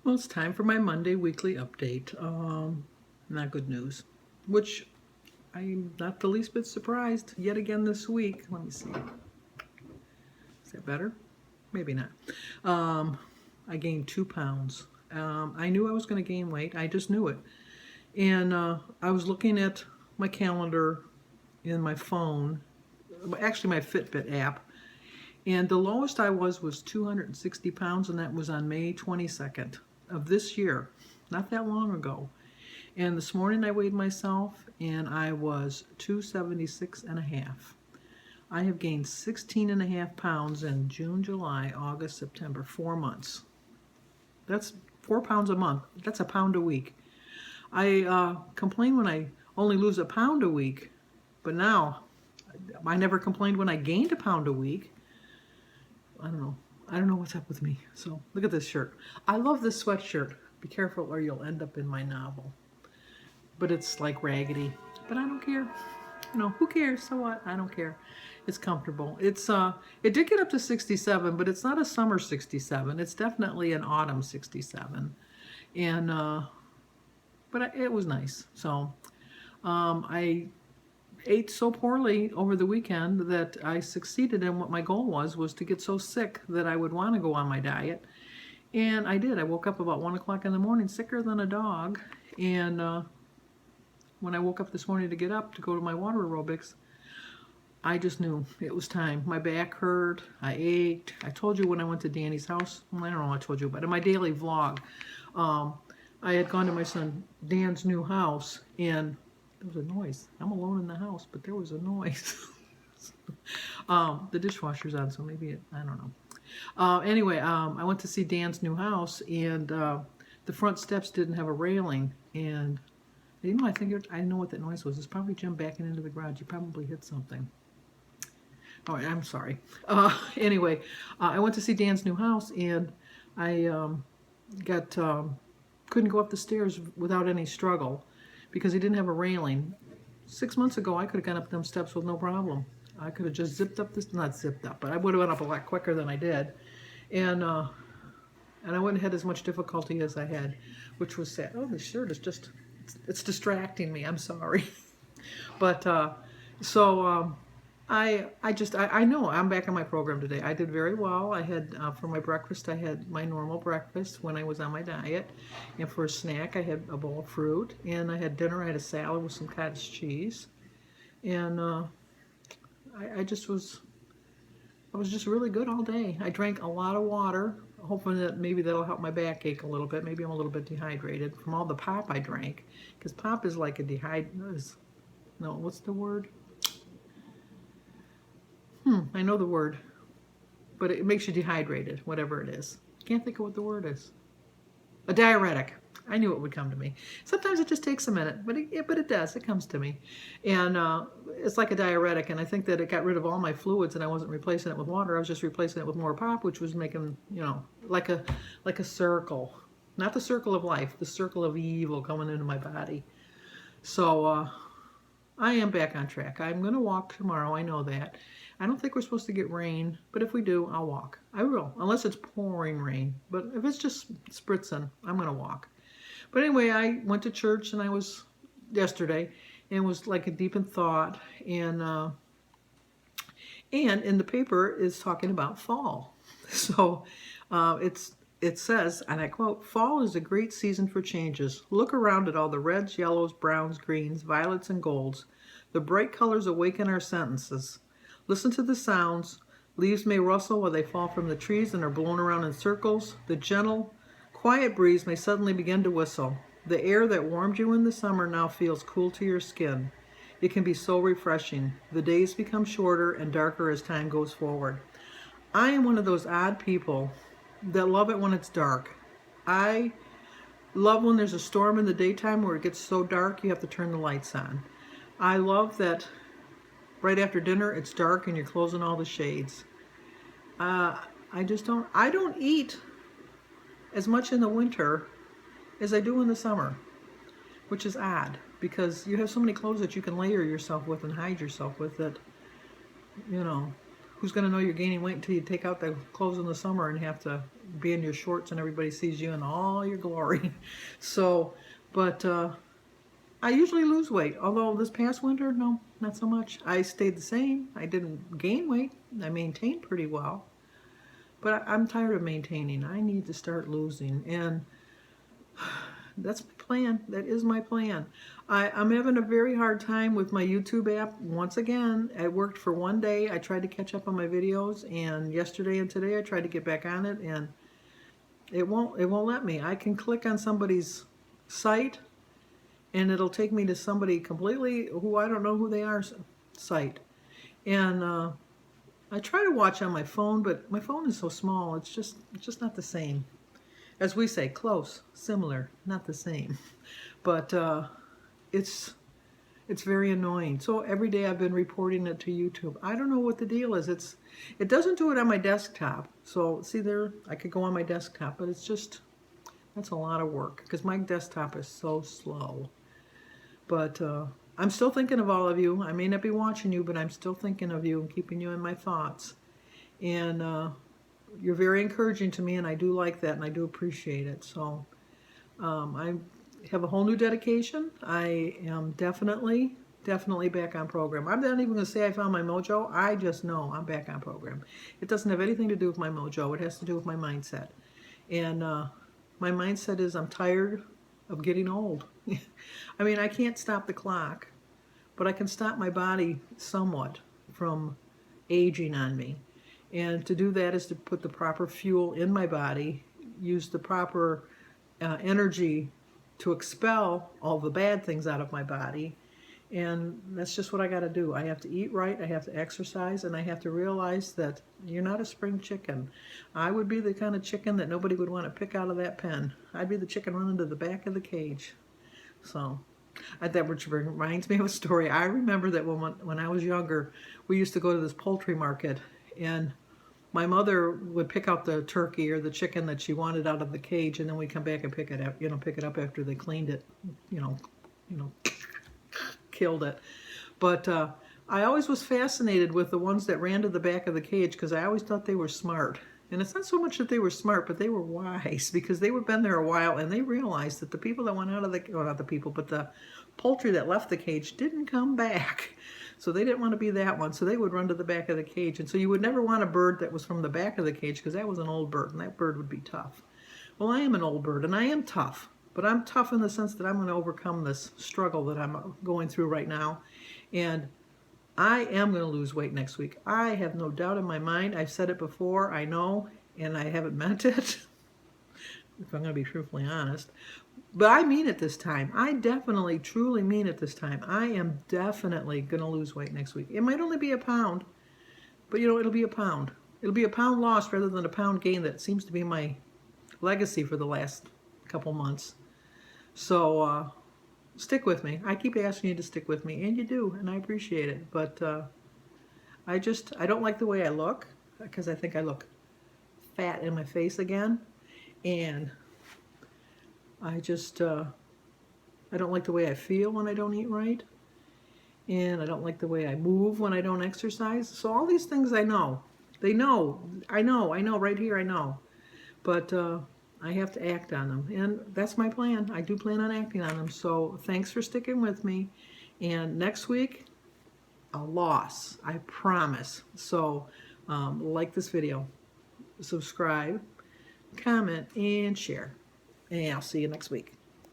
Well, it's time for my Monday weekly update. Not good news, which I'm not the least bit surprised yet again this week. Let me see. Is that better? Maybe not. I gained 2 pounds. I knew I was going to gain weight. I just knew it. And I was looking at my calendar in my phone, actually my Fitbit app, and the lowest I was 260 pounds, and that was on May 22nd of this year, not that long ago. And this morning I weighed myself, and I was 276 and a half. I have gained 16 and a half pounds in June, July, August, September, 4 months. That's 4 pounds a month. That's a pound a week. I complain when I only lose a pound a week, but now I never complained when I gained a pound a week. I don't know. I don't know what's up with me. So look at this shirt. I love this sweatshirt. Be careful or you'll end up in my novel. But it's like raggedy. But I don't care. You know, who cares? So what? I don't care. It's comfortable. It did get up to 67, but it's not a summer 67. It's definitely an autumn 67. And it was nice. So I ate so poorly over the weekend that I succeeded in what my goal was to get so sick that I would want to go on my diet. And I did. I woke up about 1 o'clock in the morning, sicker than a dog. And when I woke up this morning to get up to go to my water aerobics, I just knew it was time. My back hurt. I ached. I told you when I went to Danny's house. Well, I don't know what I told you, but in my daily vlog, I had gone to my son Dan's new house, and there was a noise. I'm alone in the house, but there was a noise. The dishwasher's on, so maybe I don't know. Anyway, I went to see Dan's new house, and the front steps didn't have a railing, and you know, I know what that noise was. It's probably Jim backing into the garage. He probably hit something. Oh, I'm sorry. Anyway, I went to see Dan's new house, and I couldn't go up the stairs without any struggle because he didn't have a railing. 6 months ago, I could have gone up them steps with no problem. I could have just zipped up this, not zipped up, but I would have went up a lot quicker than I did. And I wouldn't have had as much difficulty as I had, which was sad. Oh, this shirt is just, it's distracting me. I'm sorry. But I know I'm back on my program today. I did very well. I had, for my breakfast, I had my normal breakfast when I was on my diet. And for a snack, I had a bowl of fruit. And I had dinner, I had a salad with some cottage cheese. And I was just really good all day. I drank a lot of water, hoping that maybe that'll help my backache a little bit. Maybe I'm a little bit dehydrated from all the pop I drank. Because pop is like a no, what's the word? I know the word, but it makes you dehydrated, whatever it is. Can't think of what the word is. A diuretic. I knew it would come to me. Sometimes it just takes a minute, but it does. It comes to me. And it's like a diuretic, and I think that it got rid of all my fluids, and I wasn't replacing it with water. I was just replacing it with more pop, which was making, you know, like a circle. Not the circle of life, the circle of evil coming into my body. So I am back on track. I'm going to walk tomorrow. I know that. I don't think we're supposed to get rain, but if we do, I'll walk. I will, unless it's pouring rain. But if it's just spritzing, I'm going to walk. But anyway, I went to church, and I was yesterday, and was like a deep in thought. And in the paper is talking about fall. So it says, and I quote, "Fall is a great season for changes. Look around at all the reds, yellows, browns, greens, violets, and golds. The bright colors awaken our senses. Listen to the sounds. Leaves may rustle while they fall from the trees and are blown around in circles. The gentle, quiet breeze may suddenly begin to whistle. The air that warmed you in the summer now feels cool to your skin. It can be so refreshing. The days become shorter and darker as time goes forward." I am one of those odd people that love it when it's dark. I love when there's a storm in the daytime where it gets so dark you have to turn the lights on. I love that right after dinner it's dark and you're closing all the shades. I don't eat as much in the winter as I do in the summer, which is odd because you have so many clothes that you can layer yourself with and hide yourself with that, you know, who's going to know you're gaining weight until you take out the clothes in the summer and have to be in your shorts and everybody sees you in all your glory. So, but I usually lose weight, although this past winter, no, not so much. I stayed the same. I didn't gain weight. I maintained pretty well. But I'm tired of maintaining. I need to start losing. And that's my plan. That is my plan. I'm having a very hard time with my YouTube app. Once again, it worked for one day. I tried to catch up on my videos, and yesterday and today I tried to get back on it, and it won't let me. I can click on somebody's site, and it'll take me to somebody completely who I don't know who they are site. And I try to watch on my phone, but my phone is so small. It's just not the same. As we say, close, similar, not the same. But it's very annoying. So every day I've been reporting it to YouTube. I don't know what the deal is. It doesn't do it on my desktop. So see there, I could go on my desktop, but that's a lot of work because my desktop is so slow. But I'm still thinking of all of you. I may not be watching you, but I'm still thinking of you and keeping you in my thoughts. And you're very encouraging to me, and I do like that, and I do appreciate it. So I have a whole new dedication. I am definitely back on program. I'm not even going to say I found my mojo. I just know I'm back on program. It doesn't have anything to do with my mojo. It has to do with my mindset. And my mindset is I'm tired of getting old. I mean, I can't stop the clock, but I can stop my body somewhat from aging on me. And to do that is to put the proper fuel in my body, use the proper energy to expel all the bad things out of my body. And that's just what I got to do. I have to eat right, I have to exercise, and I have to realize that you're not a spring chicken. I would be the kind of chicken that nobody would want to pick out of that pen. I'd be the chicken running to the back of the cage. So that which reminds me of a story. I remember that when I was younger, we used to go to this poultry market, and my mother would pick out the turkey or the chicken that she wanted out of the cage, and then we'd come back and pick it up after they cleaned it, killed it. But I always was fascinated with the ones that ran to the back of the cage because I always thought they were smart. And it's not so much that they were smart, but they were wise because they had been there a while and they realized that the people that went out of the, well, not the people, but the poultry that left the cage didn't come back. So they didn't want to be that one. So they would run to the back of the cage. And so you would never want a bird that was from the back of the cage because that was an old bird and that bird would be tough. Well, I am an old bird and I am tough, but I'm tough in the sense that I'm going to overcome this struggle that I'm going through right now. And I am going to lose weight next week. I have no doubt in my mind. I've said it before, I know, and I haven't meant it, if I'm going to be truthfully honest. But I mean it this time. I definitely, truly mean it this time. I am definitely going to lose weight next week. It might only be a pound, but it'll be a pound. It'll be a pound lost rather than a pound gain. That seems to be my legacy for the last couple months. So, stick with me. I keep asking you to stick with me, and you do, and I appreciate it. But I don't like the way I look because I think I look fat in my face again, and I don't like the way I feel when I don't eat right, and I don't like the way I move when I don't exercise. So all these things I know. I know right here I know, but I have to act on them, and that's my plan. I do plan on acting on them. So thanks for sticking with me, and next week, a loss, I promise. So like this video, subscribe, comment, and share, and I'll see you next week.